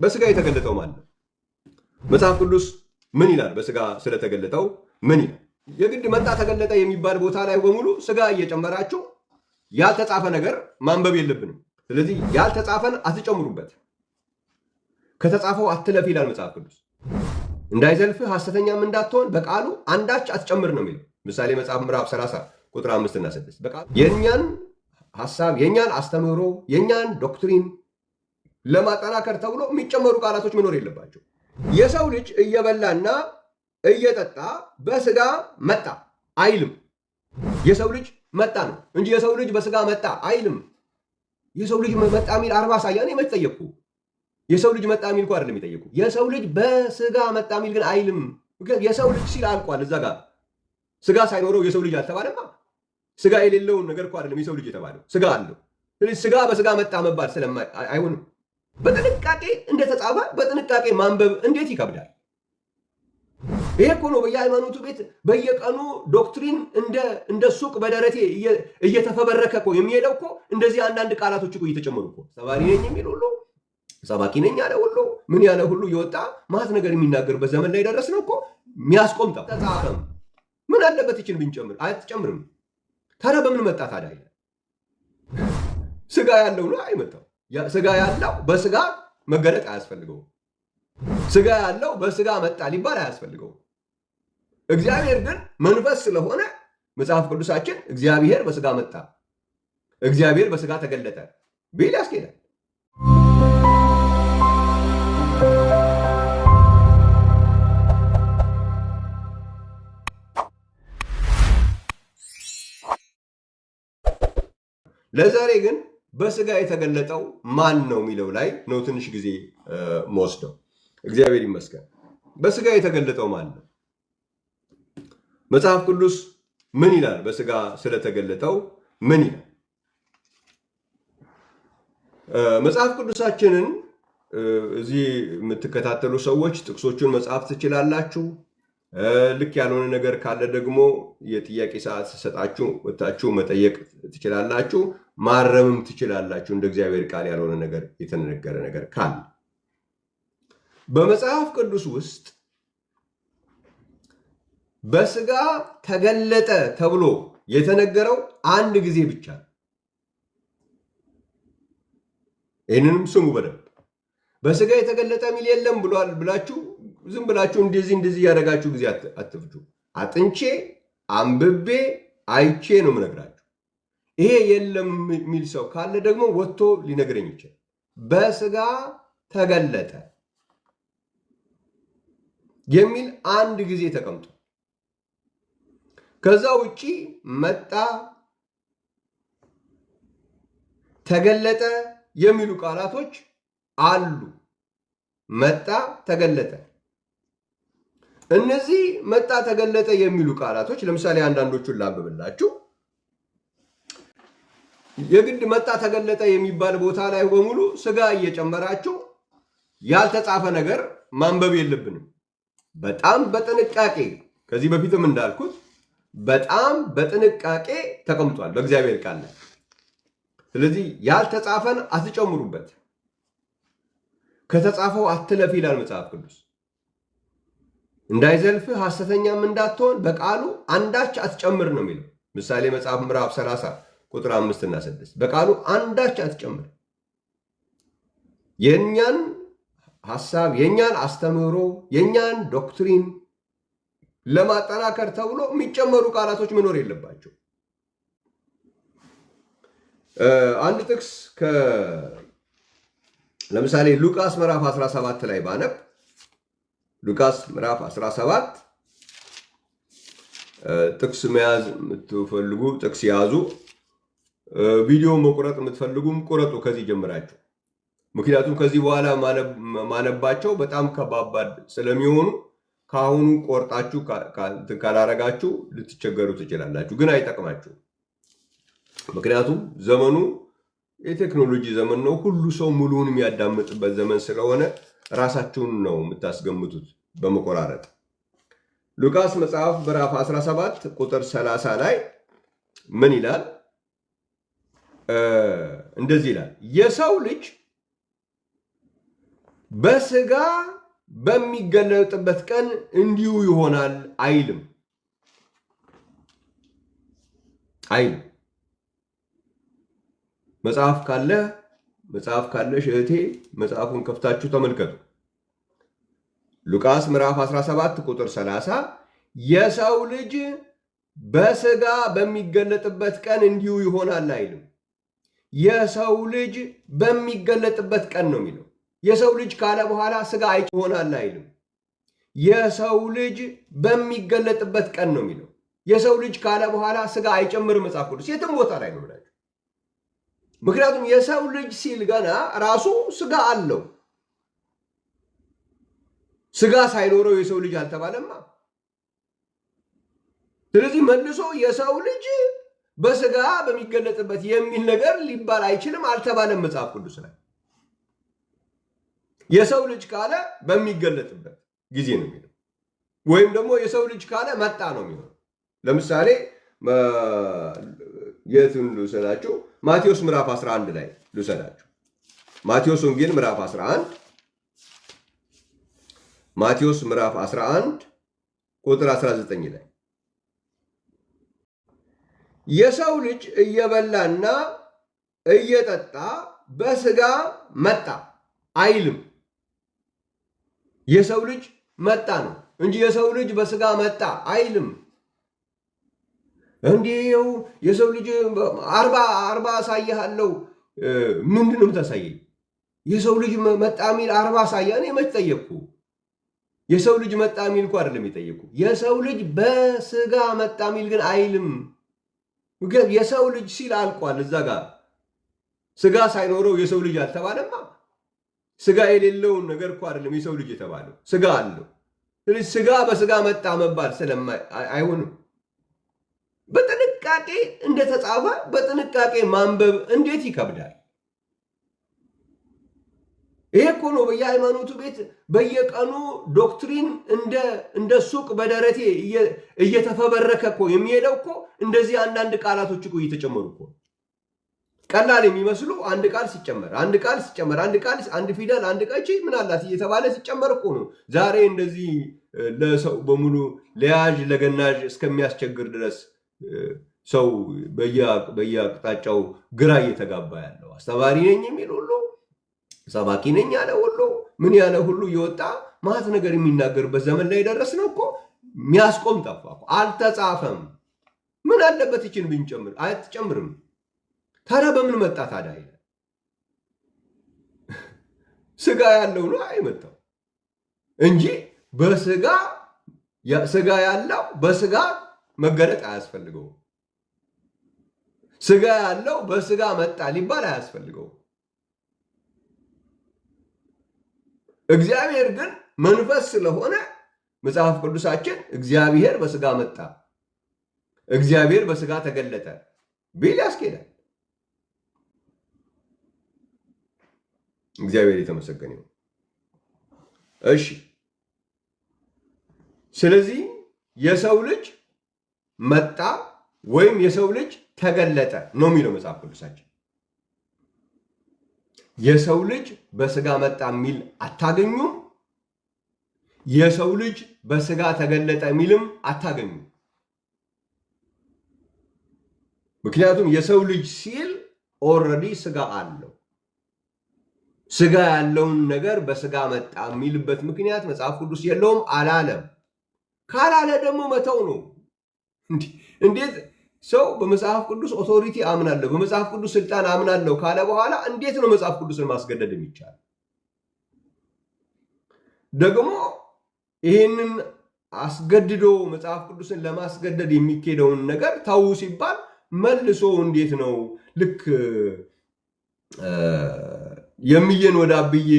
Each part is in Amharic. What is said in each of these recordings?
በስጋ የተገለጠው ማን ነው? መጽሐፍ ቅዱስ ምን ይላል? በስጋ ስለተገለጠው ምን ይላል? የግድ መጣ ተገለጠ የሚባል ቦታ ላይ በሙሉ ስጋ እየጨመራችሁ ያልተጻፈ ነገር ማንበብ የለብንም። ስለዚህ ያልተጻፈን አትጨምሩበት፣ ከተጻፈው አትለፍ ይላል መጽሐፍ ቅዱስ። እንዳይዘልፍህ ሐሰተኛም እንዳትሆን በቃሉ አንዳች አትጨምር ነው የሚለው ምሳሌ መጽሐፍ ምዕራፍ 30 ቁጥር 5 እና 6። በቃሉ የእኛን ሐሳብ የእኛን አስተምህሮ የእኛን ዶክትሪን ለማጠናከር ተብሎ የሚጨመሩ ቃላቶች መኖር የለባቸው። የሰው ልጅ እየበላና እየጠጣ በስጋ መጣ አይልም። የሰው ልጅ መጣ ነው እንጂ የሰው ልጅ በስጋ መጣ አይልም። የሰው ልጅ መጣ የሚል 40 ሳያ ነው የመጠየቁ። የሰው ልጅ መጣ የሚል እኮ አይደለም የሚጠየቁ። የሰው ልጅ በስጋ መጣ የሚል ግን አይልም። የሰው ልጅ ሲል አልቋል። እዛ ጋር ስጋ ሳይኖረው የሰው ልጅ አልተባለማ። ስጋ የሌለውን ነገር እኮ አይደለም የሰው ልጅ የተባለው፣ ስጋ አለው። ስለዚህ ስጋ በስጋ መጣ መባል አይሆንም። በጥንቃቄ እንደተጻፈ በጥንቃቄ ማንበብ እንዴት ይከብዳል! ይሄ እኮ ነው በየሃይማኖቱ ቤት በየቀኑ ዶክትሪን እንደ ሱቅ በደረቴ እየተፈበረከ እኮ የሚሄደው እኮ እንደዚህ አንዳንድ ቃላቶች እኮ እየተጨመሩ እኮ ሰባሪ ነኝ የሚል ሁሉ ሰባኪ ነኝ ያለ ሁሉ ምን ያለ ሁሉ እየወጣ ማት ነገር የሚናገርበት ዘመን ላይ ደረስነው እኮ። የሚያስቆምጠው ተጻፈም ምን አለበት ይችን ብንጨምር? አትጨምርም። ታዲያ በምን መጣ ታዲያ? ስጋ ያለው ነው አይመጣው። ስጋ ያለው በስጋ መገለጥ አያስፈልገውም። ስጋ ያለው በስጋ መጣ ሊባል አያስፈልገውም። እግዚአብሔር ግን መንፈስ ስለሆነ መጽሐፍ ቅዱሳችን እግዚአብሔር በስጋ መጣ፣ እግዚአብሔር በስጋ ተገለጠ ቢል ያስኬዳል። ለዛሬ ግን በስጋ የተገለጠው ማን ነው የሚለው ላይ ነው ትንሽ ጊዜ መወስደው። እግዚአብሔር ይመስገን። በስጋ የተገለጠው ማን ነው? መጽሐፍ ቅዱስ ምን ይላል? በስጋ ስለተገለጠው ምን ይላል? መጽሐፍ ቅዱሳችንን እዚህ የምትከታተሉ ሰዎች ጥቅሶቹን መጻፍ ትችላላችሁ። ልክ ያልሆነ ነገር ካለ ደግሞ የጥያቄ ሰዓት ሰጣችሁ ወታችሁ መጠየቅ ትችላላችሁ፣ ማረምም ትችላላችሁ። እንደ እግዚአብሔር ቃል ያልሆነ ነገር የተነገረ ነገር ካለ በመጽሐፍ ቅዱስ ውስጥ በስጋ ተገለጠ ተብሎ የተነገረው አንድ ጊዜ ብቻ ነው። ይህንንም ስሙ በደንብ። በስጋ የተገለጠ ሚል የለም ብሏል ብላችሁ ዝም ብላችሁ እንደዚህ ያደረጋችሁ ጊዜ አትፍጁ። አጥንቼ አንብቤ አይቼ ነው የምነግራችሁ። ይሄ የለም የሚል ሰው ካለ ደግሞ ወጥቶ ሊነግረኝ ይችላል። በስጋ ተገለጠ የሚል አንድ ጊዜ ተቀምጦ ከዛ ውጪ መጣ፣ ተገለጠ የሚሉ ቃላቶች አሉ። መጣ፣ ተገለጠ። እነዚህ መጣ ተገለጠ የሚሉ ቃላቶች ለምሳሌ አንዳንዶቹን ላንብብላችሁ። የግድ መጣ ተገለጠ የሚባል ቦታ ላይ በሙሉ ስጋ እየጨመራችሁ ያልተጻፈ ነገር ማንበብ የለብንም። በጣም በጥንቃቄ ከዚህ በፊትም እንዳልኩት በጣም በጥንቃቄ ተቀምጧል በእግዚአብሔር ቃል ላይ። ስለዚህ ያልተጻፈን አትጨምሩበት፣ ከተጻፈው አትለፍ ይላል መጽሐፍ ቅዱስ። እንዳይዘልፍህ ሐሰተኛም እንዳትሆን በቃሉ አንዳች አትጨምር ነው የሚለው ምሳሌ መጽሐፍ ምዕራፍ 30 ቁጥር 5 እና 6። በቃሉ አንዳች አትጨምር። የእኛን ሐሳብ የእኛን አስተምህሮ የእኛን ዶክትሪን ለማጠናከር ተብሎ የሚጨመሩ ቃላቶች መኖር የለባቸው። አንድ ጥቅስ ለምሳሌ ሉቃስ ምዕራፍ 17 ላይ ባነብ ሉቃስ ምዕራፍ 17 ጥቅስ መያዝ የምትፈልጉ ጥቅስ ያዙ። ቪዲዮ መቁረጥ የምትፈልጉም ቁረጡ ከዚህ ጀምራችሁ። ምክንያቱም ከዚህ በኋላ ማነባቸው በጣም ከባባድ ስለሚሆኑ ከአሁኑ ቆርጣችሁ ካላረጋችሁ ልትቸገሩ ትችላላችሁ፣ ግን አይጠቅማችሁ። ምክንያቱም ዘመኑ የቴክኖሎጂ ዘመን ነው። ሁሉ ሰው ሙሉውን የሚያዳምጥበት ዘመን ስለሆነ ራሳችሁን ነው የምታስገምቱት በመቆራረጥ። ሉቃስ መጽሐፍ ምዕራፍ 17 ቁጥር 30 ላይ ምን ይላል? እንደዚህ ይላል፣ የሰው ልጅ በስጋ በሚገለጥበት ቀን እንዲሁ ይሆናል አይልም። መጽሐፍ ካለሽ እህቴ መጽሐፉን ከፍታችሁ ተመልከቱ። ሉቃስ ምዕራፍ 17 ቁጥር 30 የሰው ልጅ በስጋ በሚገለጥበት ቀን እንዲሁ ይሆናል አይልም። የሰው ልጅ በሚገለጥበት ቀን ነው የሚለው። የሰው ልጅ ካለ በኋላ ስጋ ይሆናል አይልም። የሰው ልጅ በሚገለጥበት ቀን ነው የሚለው። የሰው ልጅ ካለ በኋላ ስጋ አይጨምርም መጽሐፍ ቅዱስ የትም ቦታ ላይ ነው ብላችሁ። ምክንያቱም የሰው ልጅ ሲል ገና ራሱ ስጋ አለው። ስጋ ሳይኖረው የሰው ልጅ አልተባለማ። ስለዚህ መልሶ የሰው ልጅ በስጋ በሚገለጥበት የሚል ነገር ሊባል አይችልም፣ አልተባለም መጽሐፍ ቅዱስ ላይ። የሰው ልጅ ካለ በሚገለጥበት ጊዜ ነው የሚለው፣ ወይም ደግሞ የሰው ልጅ ካለ መጣ ነው የሚለው። ለምሳሌ የቱን ልውሰዳችሁ? ማቴዎስ ምዕራፍ 11 ላይ ልውሰዳችሁ። ማቴዎስ ወንጌል ምዕራፍ 11 ማቴዎስ ምዕራፍ 11 ቁጥር 19 ላይ የሰው ልጅ እየበላና እየጠጣ በስጋ መጣ አይልም። የሰው ልጅ መጣ ነው እንጂ የሰው ልጅ በስጋ መጣ አይልም። እንዲው የሰው ልጅ 40 አሳይሃለሁ። ምንድነው የምታሳየኝ? የሰው ልጅ መጣ የሚል 40 አሳያ። እኔ መች ጠየቅኩ? የሰው ልጅ መጣ የሚል እኮ አይደለም የጠየቅኩ። የሰው ልጅ በስጋ መጣ የሚል ግን አይልም። የሰው ልጅ ሲል አልቋል። እዛ ጋር ስጋ ሳይኖረው የሰው ልጅ አልተባለማ። ስጋ የሌለውን ነገር እኮ አይደለም የሰው ልጅ የተባለው፣ ስጋ አለው። ስለዚህ ስጋ በስጋ መጣ መባል አይሆንም። በጥንቃቄ እንደተጻፈ በጥንቃቄ ማንበብ እንዴት ይከብዳል! ይሄ እኮ ነው በየሃይማኖቱ ቤት በየቀኑ ዶክትሪን እንደ ሱቅ በደረቴ እየተፈበረከ እኮ የሚሄደው እኮ እንደዚህ አንዳንድ ቃላቶች እኮ እየተጨመሩ እኮ ቀላል የሚመስሉ አንድ ቃል ሲጨመር አንድ ፊደል አንድ ቀቺ ምን አላት እየተባለ ሲጨመር እኮ ነው ዛሬ እንደዚህ ለሰው በሙሉ ለያዥ ለገናዥ እስከሚያስቸግር ድረስ ሰው በየአቅጣጫው ግራ እየተጋባ ያለው። አስተማሪ ነኝ የሚል ሁሉ፣ ሰባኪ ነኝ ያለ ሁሉ፣ ምን ያለ ሁሉ እየወጣ ማት ነገር የሚናገርበት ዘመን ላይ ደረስነው እኮ። የሚያስቆም ጠፋ እኮ። አልተጻፈም። ምን አለበት ይችን ብንጨምር? አትጨምርም። ታዲያ በምን መጣ ታዲያ? ይላል ስጋ ያለው ነው አይመጣው እንጂ ስጋ ያለው በስጋ መገለጥ አያስፈልገውም። ስጋ ያለው በስጋ መጣ ሊባል አያስፈልገውም። እግዚአብሔር ግን መንፈስ ስለሆነ መጽሐፍ ቅዱሳችን እግዚአብሔር በስጋ መጣ፣ እግዚአብሔር በስጋ ተገለጠ ቢል ያስኬዳል። እግዚአብሔር የተመሰገነ ይሁን። እሺ፣ ስለዚህ የሰው ልጅ መጣ ወይም የሰው ልጅ ተገለጠ ነው የሚለው መጽሐፍ ቅዱሳችን። የሰው ልጅ በስጋ መጣ የሚል አታገኙም። የሰው ልጅ በስጋ ተገለጠ የሚልም አታገኙም። ምክንያቱም የሰው ልጅ ሲል ኦልሬዲ ስጋ አለው። ስጋ ያለውን ነገር በስጋ መጣ የሚልበት ምክንያት መጽሐፍ ቅዱስ የለውም አላለም። ካላለ ደግሞ መተው ነው። እንዴት ሰው በመጽሐፍ ቅዱስ ኦቶሪቲ አምናለሁ፣ በመጽሐፍ ቅዱስ ስልጣን አምናለሁ ካለ በኋላ እንዴት ነው መጽሐፍ ቅዱስን ማስገደድ የሚቻል? ደግሞ ይህንን አስገድዶ መጽሐፍ ቅዱስን ለማስገደድ የሚኬደውን ነገር ተው ሲባል መልሶ እንዴት ነው ልክ የሚየን ወደ አብዬ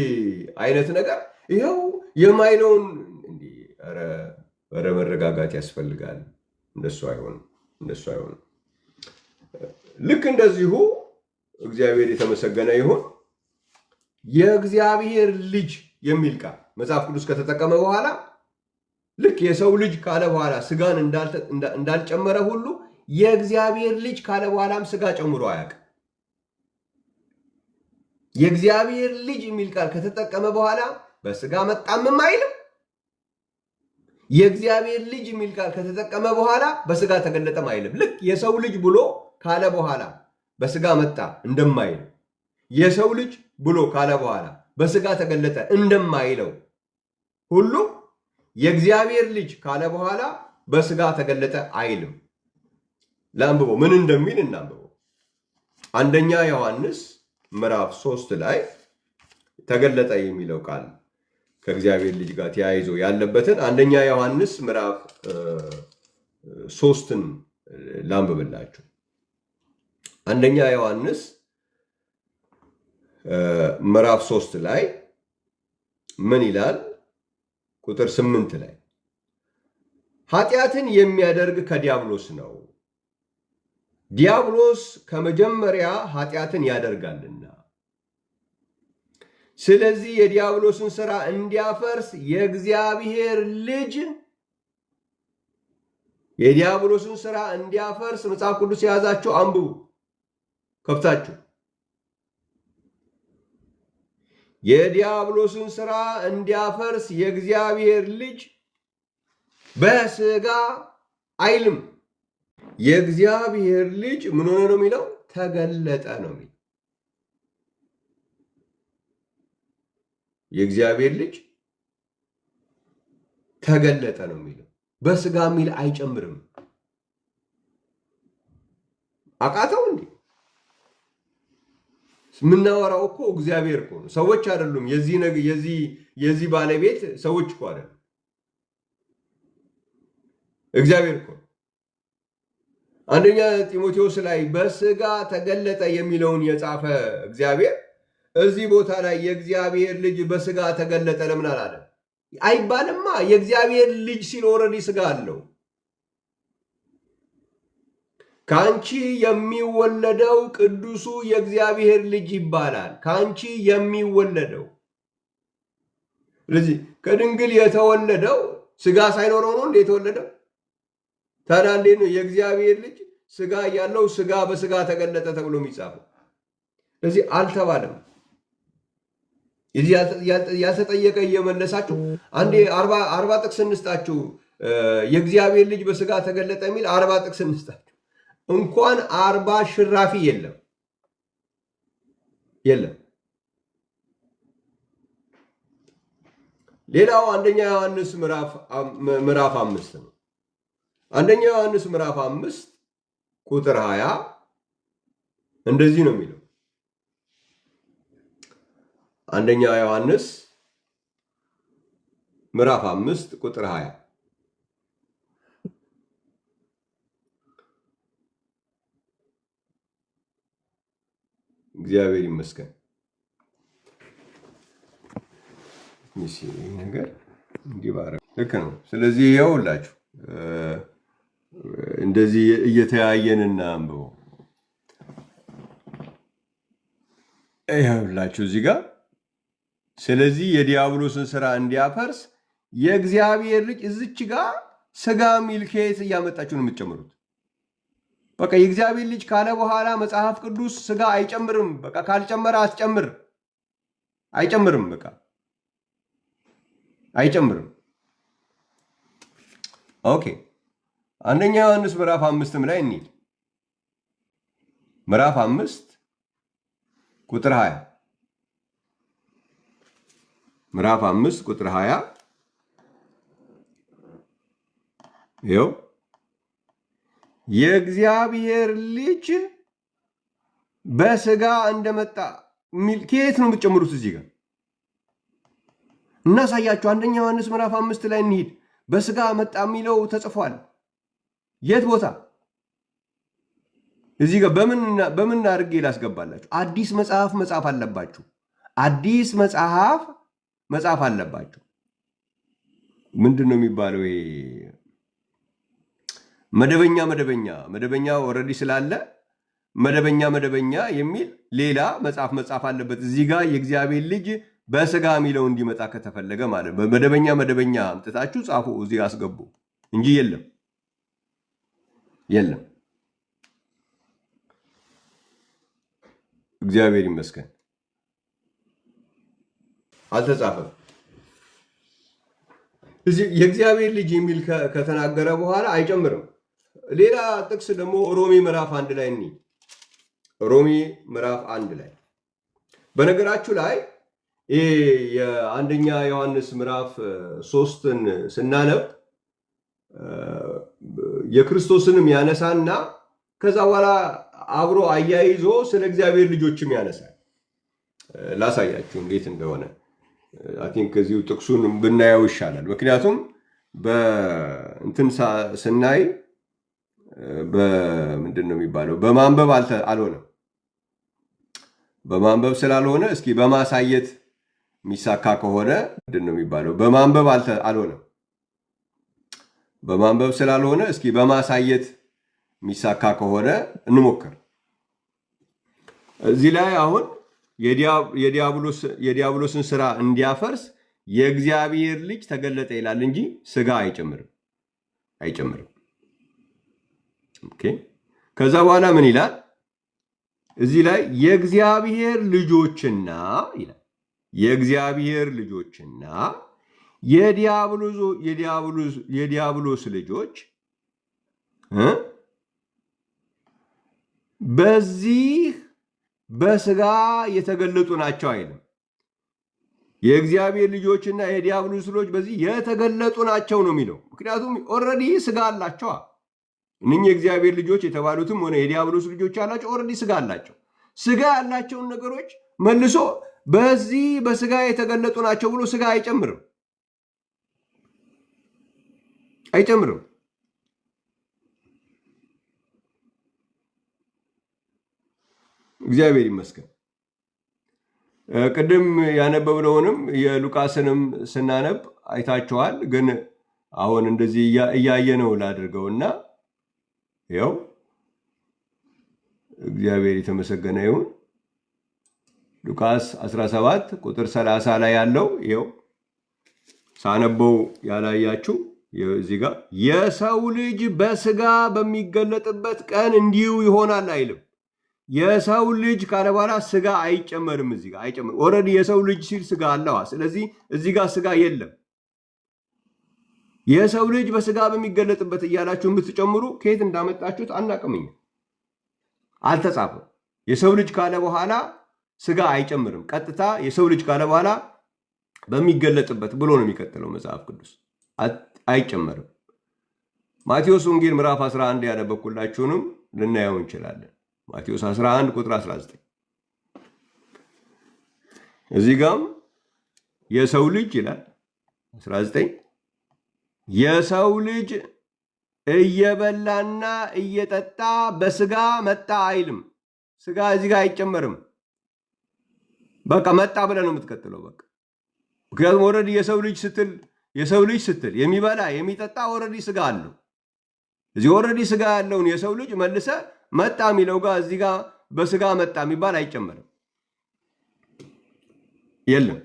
አይነት ነገር ይኸው የማይለውን ኧረ መረጋጋት ያስፈልጋል። እንደሱ አይሆንም። ልክ እንደዚሁ እግዚአብሔር የተመሰገነ ይሁን የእግዚአብሔር ልጅ የሚል ቃል መጽሐፍ ቅዱስ ከተጠቀመ በኋላ ልክ የሰው ልጅ ካለ በኋላ ስጋን እንዳልጨመረ ሁሉ የእግዚአብሔር ልጅ ካለ በኋላም ስጋ ጨምሮ አያውቅም። የእግዚአብሔር ልጅ የሚል ቃል ከተጠቀመ በኋላ በስጋ መጣምም አይልም። የእግዚአብሔር ልጅ የሚል ቃል ከተጠቀመ በኋላ በስጋ ተገለጠም አይልም። ልክ የሰው ልጅ ብሎ ካለ በኋላ በስጋ መጣ እንደማይል፣ የሰው ልጅ ብሎ ካለ በኋላ በስጋ ተገለጠ እንደማይለው ሁሉ የእግዚአብሔር ልጅ ካለ በኋላ በስጋ ተገለጠ አይልም። ለአንብበው ምን እንደሚል እናንብበው። አንደኛ ዮሐንስ ምዕራፍ 3 ላይ ተገለጠ የሚለው ቃል ከእግዚአብሔር ልጅ ጋር ተያይዞ ያለበትን አንደኛ ዮሐንስ ምዕራፍ 3ን ላንብብላችሁ። አንደኛ ዮሐንስ ምዕራፍ 3 ላይ ምን ይላል? ቁጥር 8 ላይ ኃጢአትን የሚያደርግ ከዲያብሎስ ነው፣ ዲያብሎስ ከመጀመሪያ ኃጢአትን ያደርጋልና፣ ስለዚህ የዲያብሎስን ሥራ እንዲያፈርስ የእግዚአብሔር ልጅ የዲያብሎስን ሥራ እንዲያፈርስ መጽሐፍ ቅዱስ የያዛችሁ አንብቡ ከፍታችሁ። የዲያብሎስን ሥራ እንዲያፈርስ የእግዚአብሔር ልጅ በስጋ አይልም። የእግዚአብሔር ልጅ ምን ሆነ ነው የሚለው? ተገለጠ ነው የሚለው። የእግዚአብሔር ልጅ ተገለጠ ነው የሚለው። በስጋ የሚል አይጨምርም። አቃተው እንዴ? የምናወራው እኮ እግዚአብሔር እኮ ነው፣ ሰዎች አይደሉም። የዚህ ባለቤት ሰዎች እኮ አይደሉም፣ እግዚአብሔር እኮ ነው። አንደኛ ጢሞቴዎስ ላይ በስጋ ተገለጠ የሚለውን የጻፈ እግዚአብሔር እዚህ ቦታ ላይ የእግዚአብሔር ልጅ በስጋ ተገለጠ ለምን አላለ? አይባልማ። የእግዚአብሔር ልጅ ሲል ኦልሬዲ ስጋ አለው። ከአንቺ የሚወለደው ቅዱሱ የእግዚአብሔር ልጅ ይባላል። ከአንቺ የሚወለደው። ስለዚህ ከድንግል የተወለደው ስጋ ሳይኖረው ነው እንዴ የተወለደው? ታዲያ እንዴት ነው የእግዚአብሔር ልጅ ስጋ ያለው ስጋ በስጋ ተገለጠ ተብሎ የሚጻፈው? ስለዚህ አልተባለም። ያልተጠየቀ እየመለሳችሁ አንዴ 40 ጥቅስ እንስጣችሁ። የእግዚአብሔር ልጅ በስጋ ተገለጠ የሚል 40 ጥቅስ እንስጣችሁ። እንኳን 40 ሽራፊ የለም። ሌላው አንደኛ ዮሐንስ ምዕራፍ 5 ነው። አንደኛ ዮሐንስ ምዕራፍ 5 ቁጥር 20 እንደዚህ ነው የሚለው። አንደኛ ዮሐንስ ምዕራፍ 5 ቁጥር 20 እግዚአብሔር ይመስገን። ይህ ነገር እንዲባረ ልክ ነው። ስለዚህ ይኸውላችሁ እንደዚህ እየተያየንና አንብበው ይኸውላችሁ እዚህ ጋር ስለዚህ የዲያብሎስን ሥራ እንዲያፈርስ የእግዚአብሔር ልጅ እዚች ጋር ስጋ ሚል ከየት እያመጣችሁ ነው የምትጨምሩት? በቃ የእግዚአብሔር ልጅ ካለ በኋላ መጽሐፍ ቅዱስ ስጋ አይጨምርም። በቃ ካልጨመረ አትጨምር፣ አይጨምርም። በቃ አይጨምርም። ኦኬ አንደኛ ዮሐንስ ምዕራፍ 5 ላይ እንሂድ። ምዕራፍ 5 ቁጥር 20 ምዕራፍ 5 ቁጥር 20 ይኸው የእግዚአብሔር ልጅ በስጋ እንደመጣ ሚል ከየት ነው የምትጨምሩት? እዚህ ጋር እናሳያችሁ። አንደኛ ዮሐንስ ምዕራፍ 5 ላይ እንሂድ። በስጋ መጣ የሚለው ተጽፏል። የት ቦታ? እዚህ ጋር በምን አድርጌ ላስገባላችሁ? አዲስ መጽሐፍ መጻፍ አለባችሁ። አዲስ መጽሐፍ መጻፍ አለባችሁ። ምንድን ነው የሚባለው? መደበኛ ኦልሬዲ ስላለ መደበኛ የሚል ሌላ መጽሐፍ አለበት። እዚህ ጋር የእግዚአብሔር ልጅ በስጋ የሚለው እንዲመጣ ከተፈለገ ማለት በመደበኛ አምጥታችሁ ጻፉ፣ እዚህ ጋር አስገቡ እንጂ የለም። እግዚአብሔር ይመስገን። አልተጻፈም። እዚህ የእግዚአብሔር ልጅ የሚል ከተናገረ በኋላ አይጨምርም። ሌላ ጥቅስ ደግሞ ሮሜ ምዕራፍ 1 ላይ እንይ። ሮሜ ምዕራፍ 1 ላይ በነገራችሁ ላይ የአንደኛ ዮሐንስ ምዕራፍ 3ን ስናነብ የክርስቶስንም ያነሳና ከዛ በኋላ አብሮ አያይዞ ስለ እግዚአብሔር ልጆችም ያነሳል። ላሳያችሁ እንዴት እንደሆነ። አይ ቲንክ ከዚሁ ጥቅሱን ብናየው ይሻላል። ምክንያቱም በእንትን ስናይ በምንድን ነው የሚባለው? በማንበብ አልሆነም። በማንበብ ስላልሆነ እስኪ በማሳየት የሚሳካ ከሆነ ምንድን ነው የሚባለው? በማንበብ አልሆነም። በማንበብ ስላልሆነ እስኪ በማሳየት የሚሳካ ከሆነ እንሞክር። እዚህ ላይ አሁን የዲያብሎስን ስራ እንዲያፈርስ የእግዚአብሔር ልጅ ተገለጠ ይላል እንጂ ስጋ አይጨምርም። ኦኬ። ከዛ በኋላ ምን ይላል? እዚህ ላይ የእግዚአብሔር ልጆችና ይላል። የእግዚአብሔር ልጆችና የዲያብሎስ ልጆች በዚህ በስጋ የተገለጡ ናቸው አይልም። የእግዚአብሔር ልጆችና የዲያብሎስ ልጆች በዚህ የተገለጡ ናቸው ነው የሚለው። ምክንያቱም ኦልሬዲ ስጋ አላቸው። እነኚህ የእግዚአብሔር ልጆች የተባሉትም ሆነ የዲያብሎስ ልጆች አላቸው፣ ኦልሬዲ ስጋ አላቸው። ስጋ ያላቸውን ነገሮች መልሶ በዚህ በስጋ የተገለጡ ናቸው ብሎ ስጋ አይጨምርም። እግዚአብሔር ይመስገን። ቅድም ያነበብነውንም የሉቃስንም ስናነብ አይታችኋል። ግን አሁን እንደዚህ እያየነው ላድርገውና ያው እግዚአብሔር የተመሰገነ ይሁን። ሉቃስ 17 ቁጥር 30 ላይ ያለው ይኸው ሳነበው ያላያችሁ እዚህ ጋር የሰው ልጅ በስጋ በሚገለጥበት ቀን እንዲሁ ይሆናል አይልም። የሰው ልጅ ካለ በኋላ ስጋ አይጨመርም። እዚህ ጋር አይጨመርም። ኦልሬዲ የሰው ልጅ ሲል ስጋ አለዋ። ስለዚህ እዚህ ጋር ስጋ የለም። የሰው ልጅ በስጋ በሚገለጥበት እያላችሁ የምትጨምሩ ከየት እንዳመጣችሁት አናቅምኝ። አልተጻፈም። የሰው ልጅ ካለ በኋላ ስጋ አይጨምርም። ቀጥታ የሰው ልጅ ካለ በኋላ በሚገለጥበት ብሎ ነው የሚቀጥለው መጽሐፍ ቅዱስ። አይጨመርም። ማቴዎስ ወንጌል ምዕራፍ 11 ያነበብኩላችሁንም ልናየው እንችላለን። ማቴዎስ 11 ቁጥር 19 እዚህ ጋም የሰው ልጅ ይላል 19 የሰው ልጅ እየበላና እየጠጣ በስጋ መጣ አይልም። ስጋ እዚህ ጋር አይጨመርም። በቃ መጣ ብለህ ነው የምትቀጥለው። በቃ ምክንያቱም ኦልሬዲ የሰው ልጅ ስትል የሚበላ የሚጠጣ ኦልሬዲ ስጋ አለው። እዚህ ኦልሬዲ ስጋ ያለውን የሰው ልጅ መልሰ መጣ የሚለው ጋር እዚህ ጋር በስጋ መጣ የሚባል አይጨመርም። የለም።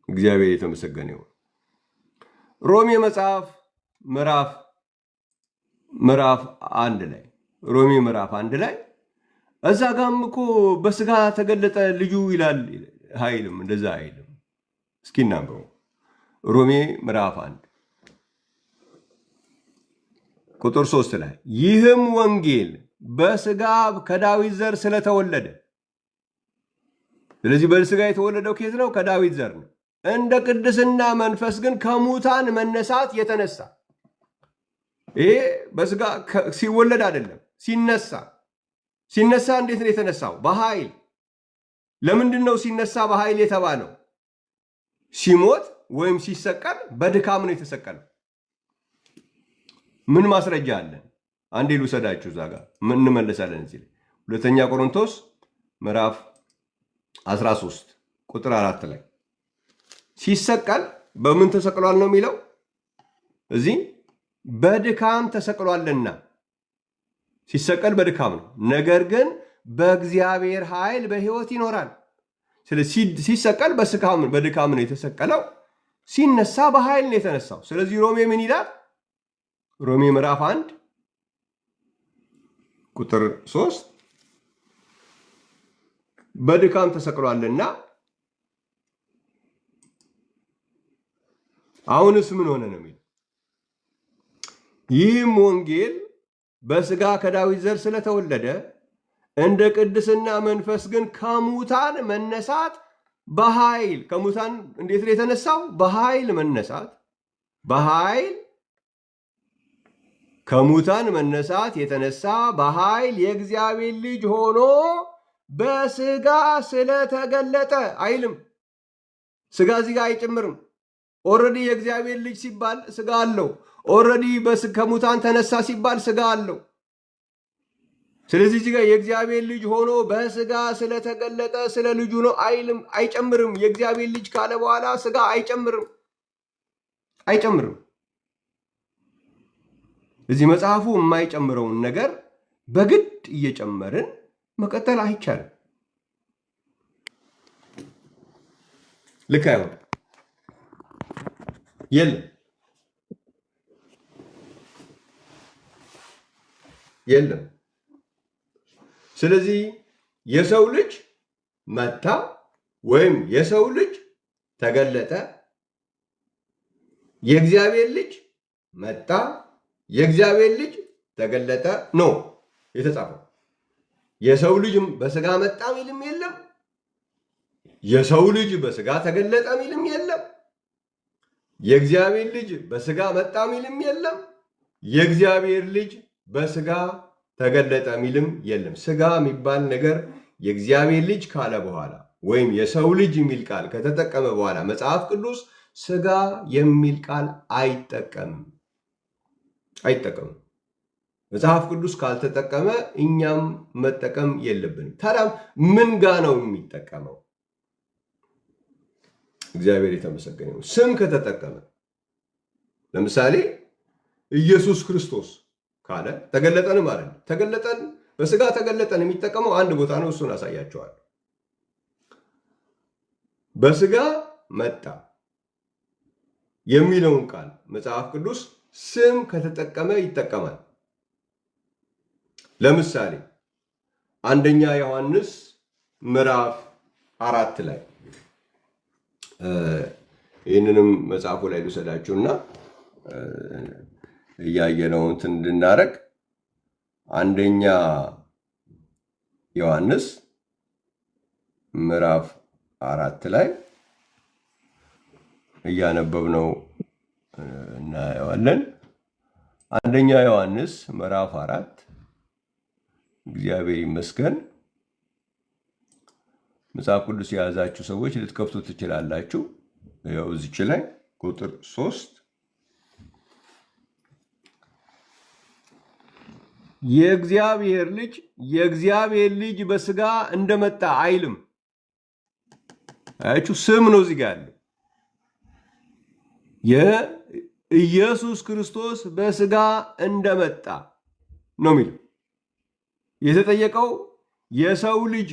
እግዚአብሔር የተመሰገነ ይሁን። ሮሜ መጽሐፍ ምዕራፍ 1 ላይ ሮሜ ምዕራፍ 1 ላይ እዛ ጋም እኮ በስጋ ተገለጠ ልጁ ይላል አይልም። እንደዛ አይልም። እስኪ እናንበው። ሮሜ ምዕራፍ 1 ቁጥር 3 ላይ ይህም ወንጌል በስጋ ከዳዊት ዘር ስለተወለደ፣ ስለዚህ በስጋ የተወለደው ኬት ነው? ከዳዊት ዘር ነው። እንደ ቅድስና መንፈስ ግን ከሙታን መነሳት የተነሳ። ይሄ በስጋ ሲወለድ አይደለም፣ ሲነሳ እንዴት ነው የተነሳው? በኃይል። ለምንድን ነው ሲነሳ በኃይል የተባለው? ሲሞት ወይም ሲሰቀል በድካም ነው የተሰቀለው። ምን ማስረጃ አለን? አንዴ ልውሰዳችሁ፣ እዛ ጋር እንመለሳለን። እዚህ ላይ ሁለተኛ ቆሮንቶስ ምዕራፍ 13 ቁጥር 4 ላይ ሲሰቀል በምን ተሰቅሏል ነው የሚለው? እዚህ በድካም ተሰቅሏልና። ሲሰቀል በድካም ነው፣ ነገር ግን በእግዚአብሔር ኃይል በሕይወት ይኖራል። ስለዚህ ሲሰቀል በድካም ነው የተሰቀለው፣ ሲነሳ በኃይል ነው የተነሳው። ስለዚህ ሮሜ ምን ይላል? ሮሜ ምዕራፍ 1 ቁጥር 3 በድካም ተሰቅሏልና አሁንስ ምን ሆነ ነው የሚለው። ይህም ወንጌል በስጋ ከዳዊት ዘር ስለተወለደ እንደ ቅድስና መንፈስ ግን ከሙታን መነሳት በኃይል ከሙታን እንዴት ነው የተነሳው? በኃይል መነሳት በኃይል ከሙታን መነሳት የተነሳ በኃይል የእግዚአብሔር ልጅ ሆኖ በስጋ ስለተገለጠ አይልም። ስጋ እዚህ ጋር አይጨምርም። ኦልሬዲ የእግዚአብሔር ልጅ ሲባል ስጋ አለው። ኦልሬዲ ከሙታን ተነሳ ሲባል ስጋ አለው። ስለዚህ እዚህ ጋር የእግዚአብሔር ልጅ ሆኖ በስጋ ስለተገለጠ ስለ ልጁ ነው አይልም፣ አይጨምርም። የእግዚአብሔር ልጅ ካለ በኋላ ስጋ አይጨምርም። እዚህ መጽሐፉ የማይጨምረውን ነገር በግድ እየጨመርን መቀጠል አይቻልም። ልክ አይሆን የለም። ስለዚህ የሰው ልጅ መጣ ወይም የሰው ልጅ ተገለጠ፣ የእግዚአብሔር ልጅ መጣ፣ የእግዚአብሔር ልጅ ተገለጠ ነው የተጻፈው። የሰው ልጅ በስጋ መጣ ሚልም የለም። የሰው ልጅ በስጋ ተገለጠ ሚልም የለም። የእግዚአብሔር ልጅ በስጋ መጣ ሚልም የለም። የእግዚአብሔር ልጅ በስጋ ተገለጠ ሚልም የለም። ስጋ የሚባል ነገር የእግዚአብሔር ልጅ ካለ በኋላ ወይም የሰው ልጅ የሚል ቃል ከተጠቀመ በኋላ መጽሐፍ ቅዱስ ስጋ የሚል ቃል አይጠቀምም። መጽሐፍ ቅዱስ ካልተጠቀመ እኛም መጠቀም የለብንም። ታዲያ ምን ጋ ነው የሚጠቀመው? እግዚአብሔር የተመሰገነ ይሁን። ስም ከተጠቀመ ለምሳሌ ኢየሱስ ክርስቶስ ካለ ተገለጠን ማለት ነው። ተገለጠን በስጋ ተገለጠን የሚጠቀመው አንድ ቦታ ነው። እሱን አሳያቸዋል። በስጋ መጣ የሚለውን ቃል መጽሐፍ ቅዱስ ስም ከተጠቀመ ይጠቀማል። ለምሳሌ አንደኛ ዮሐንስ ምዕራፍ 4 ላይ ይህንንም መጽሐፉ ላይ ልውሰዳችሁና እያየነው እንትን እንድናረግ አንደኛ ዮሐንስ ምዕራፍ 4 ላይ እያነበብነው እናየዋለን። አንደኛ ዮሐንስ ምዕራፍ 4 እግዚአብሔር ይመስገን። መጽሐፍ ቅዱስ የያዛችሁ ሰዎች ልትከፍቱ ትችላላችሁ። ያው እዚች ላይ ቁጥር 3 የእግዚአብሔር ልጅ በስጋ እንደመጣ አይልም። አያችሁ፣ ስም ነው እዚህ ጋር ያለው። የኢየሱስ ክርስቶስ በስጋ እንደመጣ ነው የሚለው። የተጠየቀው የሰው ልጅ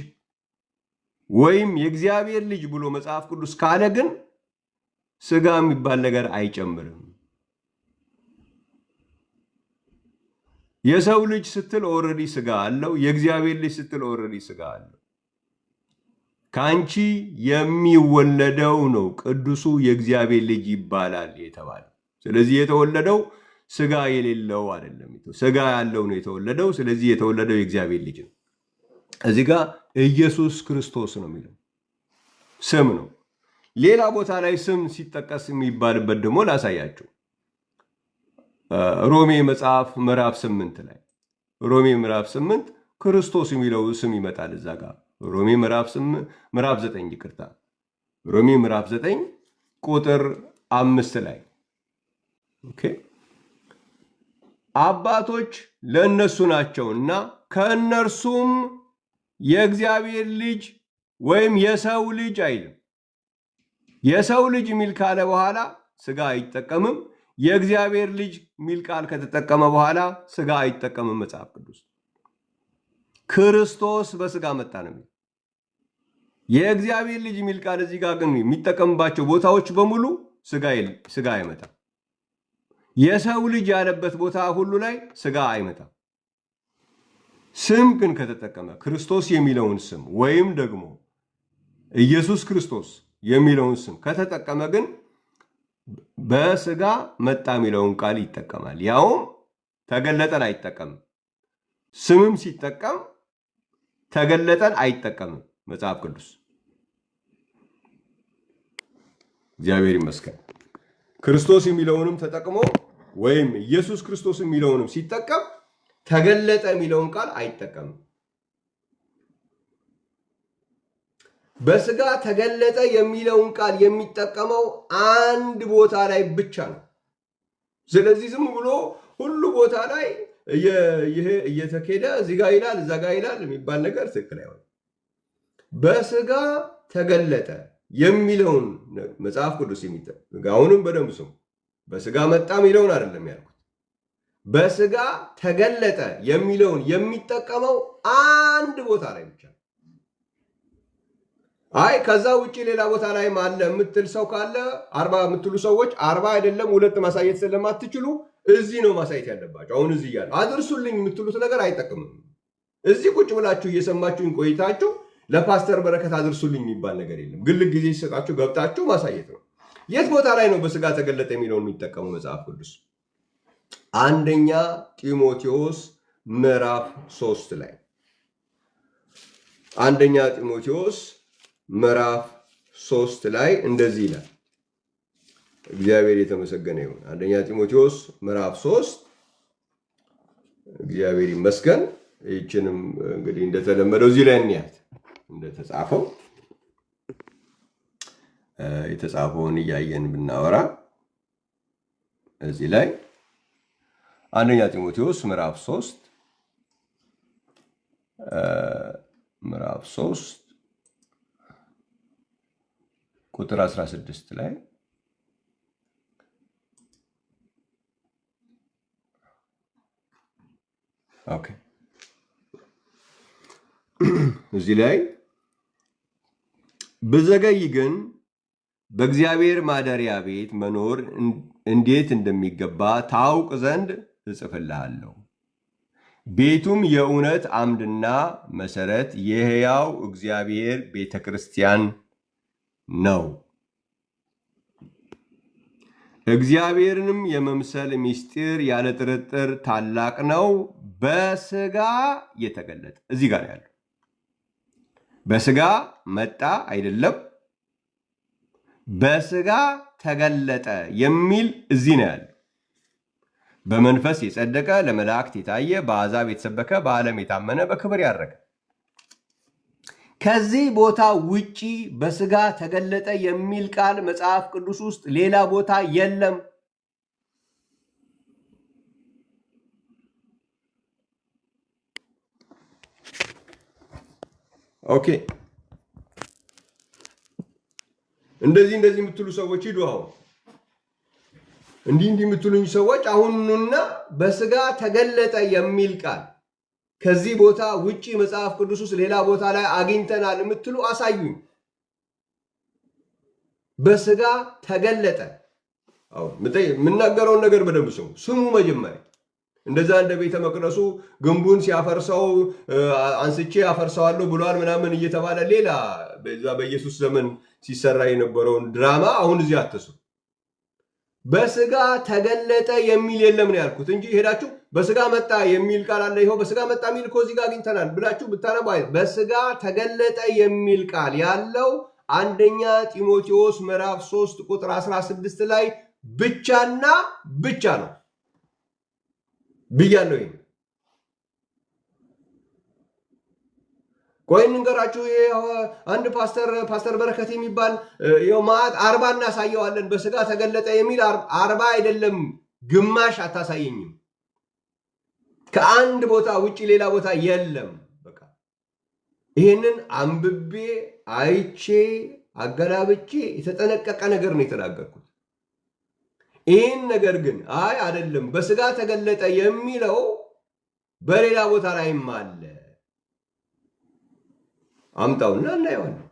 ወይም የእግዚአብሔር ልጅ ብሎ መጽሐፍ ቅዱስ ካለ ግን ስጋ የሚባል ነገር አይጨምርም። የሰው ልጅ ስትል ኦልሬዲ ስጋ አለው። የእግዚአብሔር ልጅ ስትል ኦልሬዲ ስጋ አለው። ከአንቺ የሚወለደው ነው ቅዱሱ የእግዚአብሔር ልጅ ይባላል የተባለ። ስለዚህ የተወለደው ስጋ የሌለው አይደለም፣ ስጋ ያለው ነው የተወለደው። ስለዚህ የተወለደው የእግዚአብሔር ልጅ ነው። እዚህ ጋር ኢየሱስ ክርስቶስ ነው የሚለው ስም ነው። ሌላ ቦታ ላይ ስም ሲጠቀስ የሚባልበት ደግሞ ላሳያቸው። ሮሜ መጽሐፍ ምዕራፍ 8 ላይ ሮሜ ምዕራፍ 8 ክርስቶስ የሚለው ስም ይመጣል እዛ ጋር። ሮሜ ምዕራፍ 9 ይቅርታ፣ ሮሜ ምዕራፍ 9 ቁጥር 5 ላይ ኦኬ፣ አባቶች ለእነሱ ናቸውና ከእነርሱም የእግዚአብሔር ልጅ ወይም የሰው ልጅ አይልም። የሰው ልጅ የሚል ካለ በኋላ ስጋ አይጠቀምም። የእግዚአብሔር ልጅ የሚል ቃል ከተጠቀመ በኋላ ስጋ አይጠቀምም መጽሐፍ ቅዱስ። ክርስቶስ በስጋ መጣ ነው። የእግዚአብሔር ልጅ የሚል ቃል እዚህ ጋር ግን የሚጠቀምባቸው ቦታዎች በሙሉ ስጋ አይመጣም። የሰው ልጅ ያለበት ቦታ ሁሉ ላይ ስጋ አይመጣም። ስም ግን ከተጠቀመ ክርስቶስ የሚለውን ስም ወይም ደግሞ ኢየሱስ ክርስቶስ የሚለውን ስም ከተጠቀመ ግን በስጋ መጣ የሚለውን ቃል ይጠቀማል። ያውም ተገለጠን አይጠቀምም። ስምም ሲጠቀም ተገለጠን አይጠቀምም መጽሐፍ ቅዱስ። እግዚአብሔር ይመስገን። ክርስቶስ የሚለውንም ተጠቅሞ ወይም ኢየሱስ ክርስቶስ የሚለውንም ሲጠቀም ተገለጠ የሚለውን ቃል አይጠቀምም። በስጋ ተገለጠ የሚለውን ቃል የሚጠቀመው አንድ ቦታ ላይ ብቻ ነው። ስለዚህ ዝም ብሎ ሁሉ ቦታ ላይ ይሄ እየተኬደ እዚህ ጋር ይላል እዛ ጋር ይላል የሚባል ነገር ትክክል አይሆንም። በስጋ ተገለጠ የሚለውን መጽሐፍ ቅዱስ የሚጠቀም አሁንም በደንብ ስሙ። በስጋ መጣ የሚለውን አይደለም ያልኩት። በስጋ ተገለጠ የሚለውን የሚጠቀመው አንድ ቦታ ላይ ብቻ። አይ ከዛ ውጪ ሌላ ቦታ ላይ አለ የምትል ሰው ካለ 40 የምትሉ ሰዎች 40 አይደለም 2 ማሳየት ስለማትችሉ እዚህ ነው ማሳየት ያለባቸው። አሁን እዚህ ያለ አድርሱልኝ የምትሉት ነገር አይጠቅምም። እዚህ ቁጭ ብላችሁ እየሰማችሁኝ ቆይታችሁ ለፓስተር በረከት አድርሱልኝ የሚባል ነገር የለም። ግልግ ጊዜ ሲሰጣችሁ ገብታችሁ ማሳየት ነው። የት ቦታ ላይ ነው በስጋ ተገለጠ የሚለውን የሚጠቀመው መጽሐፍ ቅዱስ? አንደኛ ጢሞቴዎስ ምዕራፍ 3 ላይ አንደኛ ጢሞቴዎስ ምዕራፍ 3 ላይ እንደዚህ ይላል። እግዚአብሔር የተመሰገነ ይሁን። አንደኛ ጢሞቴዎስ ምዕራፍ 3 እግዚአብሔር ይመስገን። ይህችንም እንግዲህ እንደተለመደው እዚህ ላይ እንያት እንደተጻፈው የተጻፈውን እያየን ብናወራ እዚህ ላይ አንደኛ ጢሞቴዎስ ምዕራፍ 3 ቁጥር 16 ላይ ኦኬ እዚህ ላይ ብዘገይ ግን በእግዚአብሔር ማደሪያ ቤት መኖር እንዴት እንደሚገባ ታውቅ ዘንድ እጽፍልሃለሁ። ቤቱም የእውነት አምድና መሰረት የሕያው እግዚአብሔር ቤተ ክርስቲያን ነው። እግዚአብሔርንም የመምሰል ምስጢር ያለ ጥርጥር ታላቅ ነው፣ በስጋ የተገለጠ። እዚህ ጋር ያለው በስጋ መጣ አይደለም፣ በስጋ ተገለጠ የሚል እዚህ ነው ያለው። በመንፈስ የጸደቀ ለመላእክት የታየ በአሕዛብ የተሰበከ በዓለም የታመነ በክብር ያረገ። ከዚህ ቦታ ውጪ በስጋ ተገለጠ የሚል ቃል መጽሐፍ ቅዱስ ውስጥ ሌላ ቦታ የለም። ኦኬ እንደዚህ የምትሉ ሰዎች ሂዱ። አሁን እንዲህ የምትሉኝ ሰዎች አሁንና በስጋ ተገለጠ የሚል ቃል ከዚህ ቦታ ውጪ መጽሐፍ ቅዱስ ውስጥ ሌላ ቦታ ላይ አግኝተናል የምትሉ አሳዩኝ። በስጋ ተገለጠ። አሁን የምናገረውን ነገር በደንብ ስሙ። መጀመሪያ እንደዛ እንደ ቤተ መቅደሱ ግንቡን ሲያፈርሰው አንስቼ አፈርሰዋለሁ ብሏል ምናምን እየተባለ ሌላ በዛ በኢየሱስ ዘመን ሲሰራ የነበረውን ድራማ አሁን እዚህ አትሱ። በስጋ ተገለጠ የሚል የለም ነው ያልኩት እንጂ ሄዳችሁ በስጋ መጣ የሚል ቃል አለ፣ ይኸው በስጋ መጣ የሚል እኮ እዚህ ጋር አግኝተናል ብላችሁ ብታነቡ በስጋ ተገለጠ የሚል ቃል ያለው አንደኛ ጢሞቴዎስ ምዕራፍ 3 ቁጥር 16 ላይ ብቻና ብቻ ነው ብያለሁ። ቆይ እንገራችሁ። አንድ ፓስተር በረከት የሚባል ይኸው ማዕት 40 እናሳየዋለን በስጋ ተገለጠ የሚል 40 አይደለም ግማሽ አታሳየኝም። ከአንድ ቦታ ውጪ ሌላ ቦታ የለም። በቃ ይህንን አንብቤ አይቼ አገላብጬ የተጠነቀቀ ነገር ነው የተናገርኩት። ይህን ነገር ግን አይ አይደለም በስጋ ተገለጠ የሚለው በሌላ ቦታ ላይም አለ፣ አምጣውና እናየዋለን።